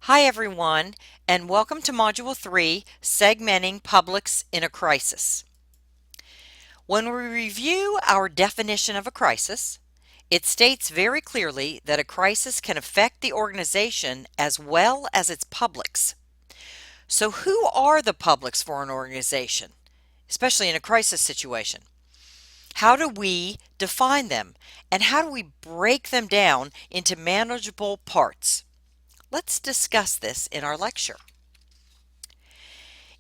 Hi everyone, and welcome to Module 3, Segmenting Publics in a Crisis. When we review our definition of a crisis, it states very clearly that a crisis can affect the organization as well as its publics. So who are the publics for an organization, especially in a crisis situation? How do we define them, and how do we break them down into manageable parts? Let's discuss this in our lecture.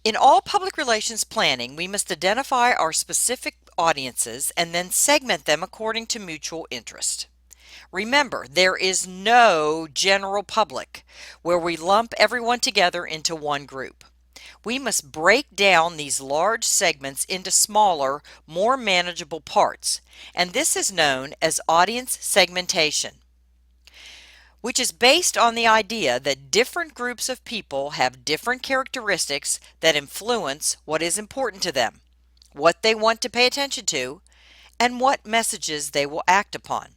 In all public relations planning, we must identify our specific audiences and then segment them according to mutual interest. Remember, there is no general public where we lump everyone together into one group. We must break down these large segments into smaller, more manageable parts, and this is known as audience segmentation, which is based on the idea that different groups of people have different characteristics that influence what is important to them, what they want to pay attention to, and what messages they will act upon.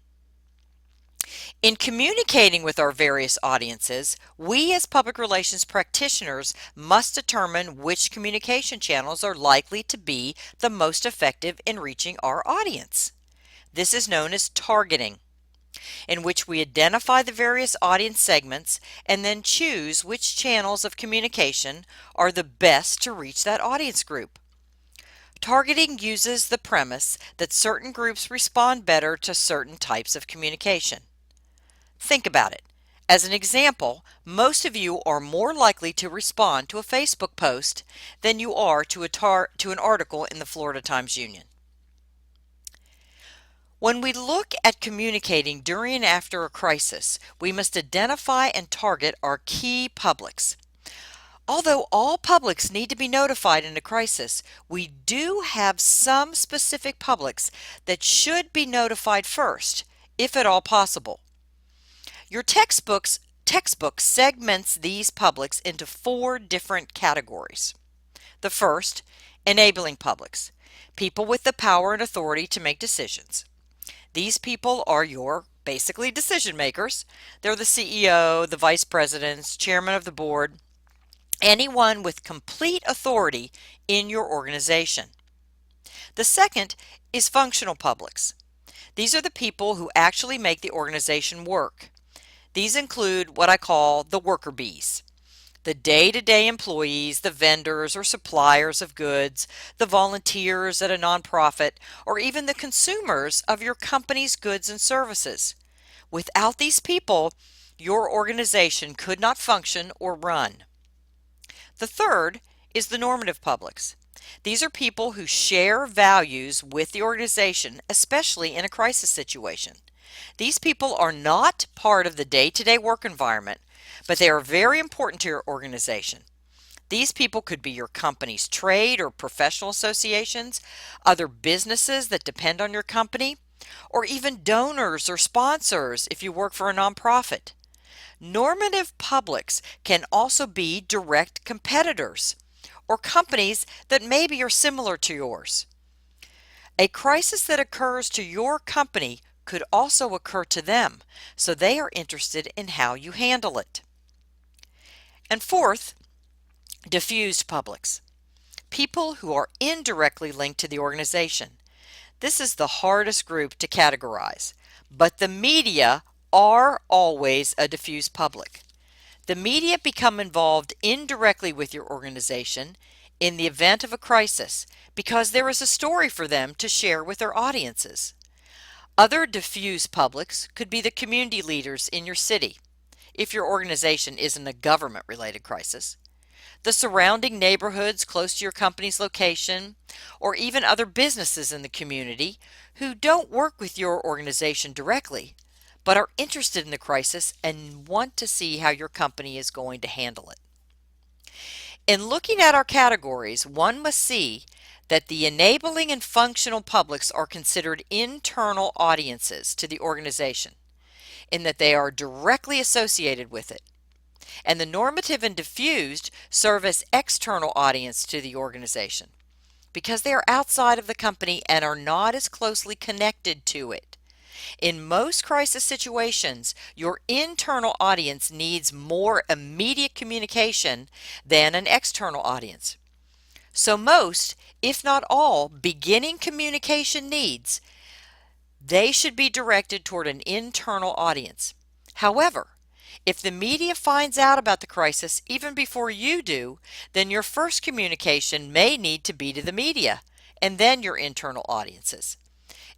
In communicating with our various audiences, we as public relations practitioners must determine which communication channels are likely to be the most effective in reaching our audience. This is known as targeting, in which we identify the various audience segments and then choose which channels of communication are the best to reach that audience group. Targeting uses the premise that certain groups respond better to certain types of communication. Think about it. As an example, most of you are more likely to respond to a Facebook post than you are to an article in the Florida Times-Union. When we look at communicating during and after a crisis, we must identify and target our key publics. Although all publics need to be notified in a crisis, we do have some specific publics that should be notified first, if at all possible. Your textbook segments these publics into 4 different categories. The first, enabling publics, people with the power and authority to make decisions. These people are your basically decision makers. They're the CEO, the vice presidents, chairman of the board, anyone with complete authority in your organization. The second is functional publics. These are the people who actually make the organization work. These include what I call the worker bees. The day-to-day employees, the vendors or suppliers of goods, the volunteers at a nonprofit, or even the consumers of your company's goods and services. Without these people, your organization could not function or run. The third is the normative publics. These are people who share values with the organization, especially in a crisis situation. These people are not part of the day-to-day work environment, but they are very important to your organization. These people could be your company's trade or professional associations, other businesses that depend on your company, or even donors or sponsors if you work for a nonprofit. Normative publics can also be direct competitors or companies that maybe are similar to yours. A crisis that occurs to your company could also occur to them, so they are interested in how you handle it. And fourth, diffused publics, people who are indirectly linked to the organization. This is the hardest group to categorize, but the media are always a diffused public. The media become involved indirectly with your organization in the event of a crisis because there is a story for them to share with their audiences. Other diffuse publics could be the community leaders in your city, if your organization isn't a government-related crisis, the surrounding neighborhoods close to your company's location, or even other businesses in the community who don't work with your organization directly, but are interested in the crisis and want to see how your company is going to handle it. In looking at our categories, one must see that the enabling and functional publics are considered internal audiences to the organization, in that they are directly associated with it. And the normative and diffused serve as external audience to the organization because they are outside of the company and are not as closely connected to it. In most crisis situations, your internal audience needs more immediate communication than an external audience. So most, if not all, beginning communication needs, they should be directed toward an internal audience. However, if the media finds out about the crisis even before you do, then your first communication may need to be to the media and then your internal audiences.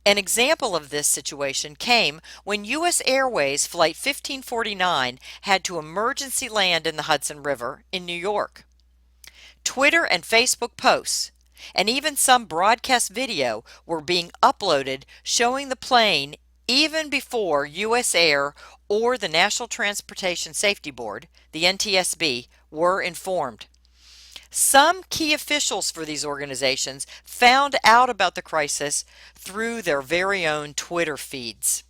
An example of this situation came when U.S. Airways Flight 1549 had to emergency land in the Hudson River in New York. Twitter and Facebook posts, and even some broadcast video were being uploaded showing the plane even before U.S. Air or the National Transportation Safety Board, the NTSB, were informed. Some key officials for these organizations found out about the crisis through their very own Twitter feeds.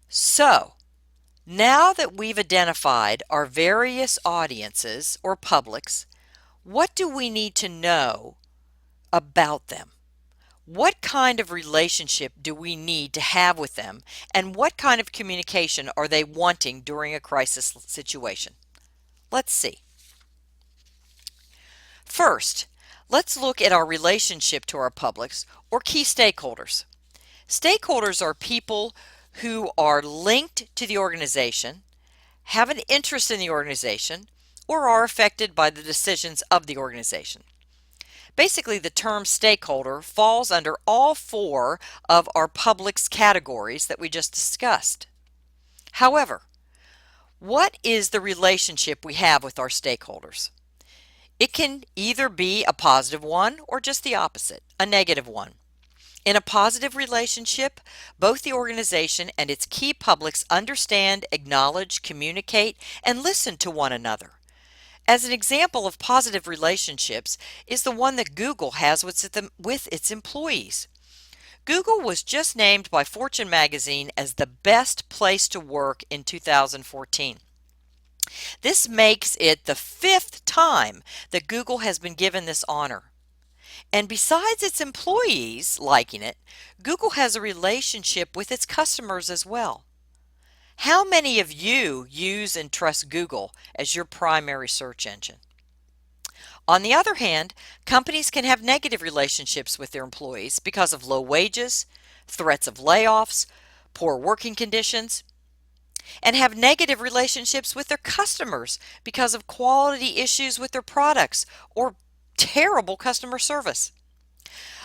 So, now that we've identified our various audiences or publics, what do we need to know about them? What kind of relationship do we need to have with them, and what kind of communication are they wanting during a crisis situation? Let's see. First, let's look at our relationship to our publics or key stakeholders. Stakeholders are people who are linked to the organization, have an interest in the organization, or are affected by the decisions of the organization. Basically, the term stakeholder falls under all four of our publics categories that we just discussed. However, what is the relationship we have with our stakeholders? It can either be a positive one or just the opposite, a negative one. In a positive relationship, both the organization and its key publics understand, acknowledge, communicate, and listen to one another. As an example of positive relationships is the one that Google has with its employees. Google was just named by Fortune magazine as the best place to work in 2014. This makes it the 5th time that Google has been given this honor. And besides its employees liking it, Google has a relationship with its customers as well. How many of you use and trust Google as your primary search engine? On the other hand, companies can have negative relationships with their employees because of low wages, threats of layoffs, poor working conditions, and have negative relationships with their customers because of quality issues with their products or terrible customer service.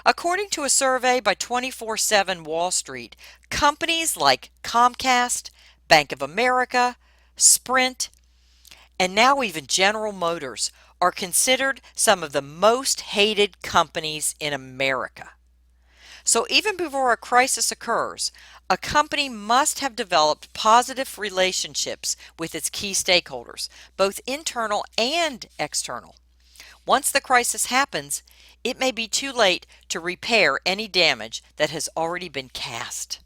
According to a survey by 24/7 Wall Street, companies like Comcast, Bank of America, Sprint, and now even General Motors are considered some of the most hated companies in America. So even before a crisis occurs, a company must have developed positive relationships with its key stakeholders, both internal and external. Once the crisis happens, it may be too late to repair any damage that has already been cast.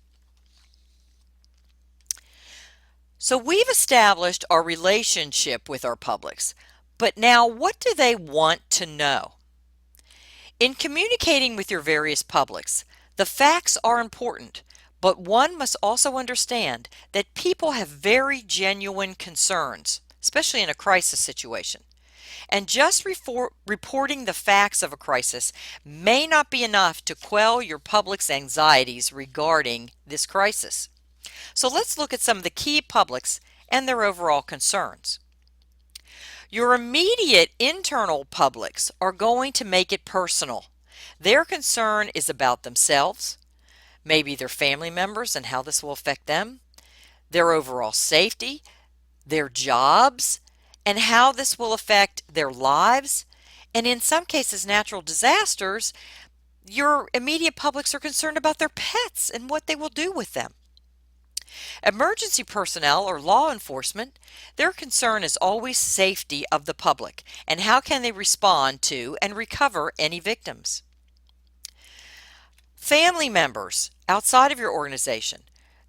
So we've established our relationship with our publics, but now what do they want to know? In communicating with your various publics, the facts are important, but one must also understand that people have very genuine concerns, especially in a crisis situation. And just reporting the facts of a crisis may not be enough to quell your public's anxieties regarding this crisis. So let's look at some of the key publics and their overall concerns. Your immediate internal publics are going to make it personal. Their concern is about themselves, maybe their family members and how this will affect them, their overall safety, their jobs, and how this will affect their lives, and in some cases natural disasters. Your immediate publics are concerned about their pets and what they will do with them. Emergency personnel or law enforcement, their concern is always safety of the public and how can they respond to and recover any victims. Family members outside of your organization,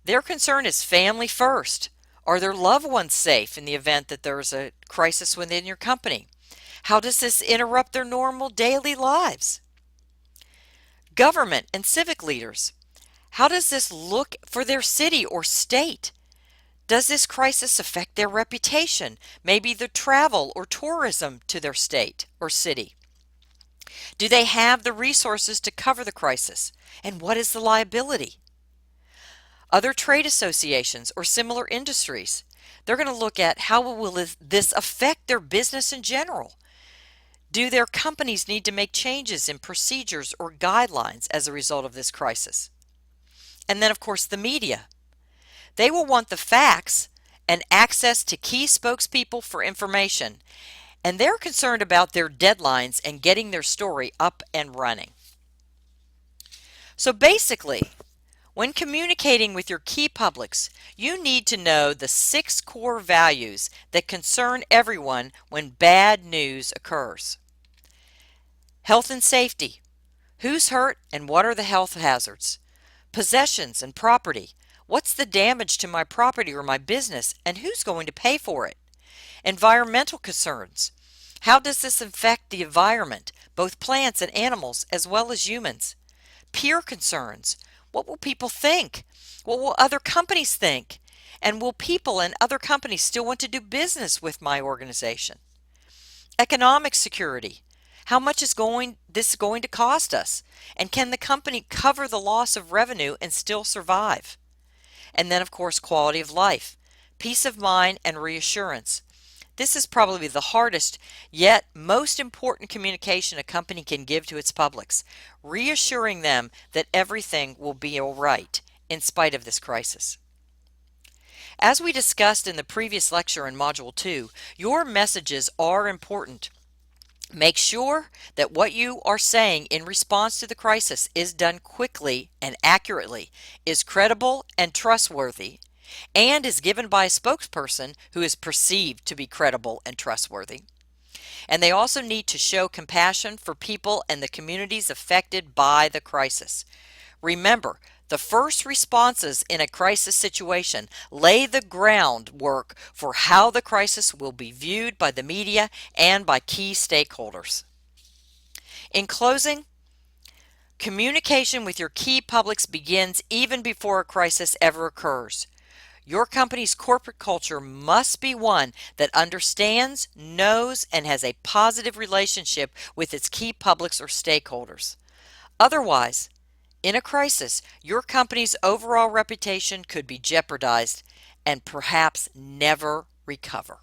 their concern is family first. Are their loved ones safe in the event that there's a crisis within your company? How does this interrupt their normal daily lives? Government and civic leaders, how does this look for their city or state? Does this crisis affect their reputation, maybe the travel or tourism to their state or city? Do they have the resources to cover the crisis? And what is the liability? Other trade associations or similar industries, they're going to look at how will this affect their business in general? Do their companies need to make changes in procedures or guidelines as a result of this crisis? And then, of course, the media. They will want the facts and access to key spokespeople for information, and they're concerned about their deadlines and getting their story up and running. So basically, when communicating with your key publics, you need to know the 6 core values that concern everyone when bad news occurs. Health and safety. Who's hurt and what are the health hazards? Possessions and property. What's the damage to my property or my business, and who's going to pay for it? Environmental concerns. How does this affect the environment, both plants and animals, as well as humans? Peer concerns. What will people think? What will other companies think? And will people and other companies still want to do business with my organization? Economic security. How much is this going to cost us? And can the company cover the loss of revenue and still survive? And then, of course, quality of life, peace of mind, and reassurance. This is probably the hardest yet most important communication a company can give to its publics, reassuring them that everything will be all right in spite of this crisis. As we discussed in the previous lecture in Module 2, your messages are important. Make sure that what you are saying in response to the crisis is done quickly and accurately, is credible and trustworthy, and is given by a spokesperson who is perceived to be credible and trustworthy. And they also need to show compassion for people and the communities affected by the crisis. Remember, the first responses in a crisis situation lay the groundwork for how the crisis will be viewed by the media and by key stakeholders. In closing, communication with your key publics begins even before a crisis ever occurs. Your company's corporate culture must be one that understands, knows, and has a positive relationship with its key publics or stakeholders. Otherwise, in a crisis, your company's overall reputation could be jeopardized and perhaps never recover.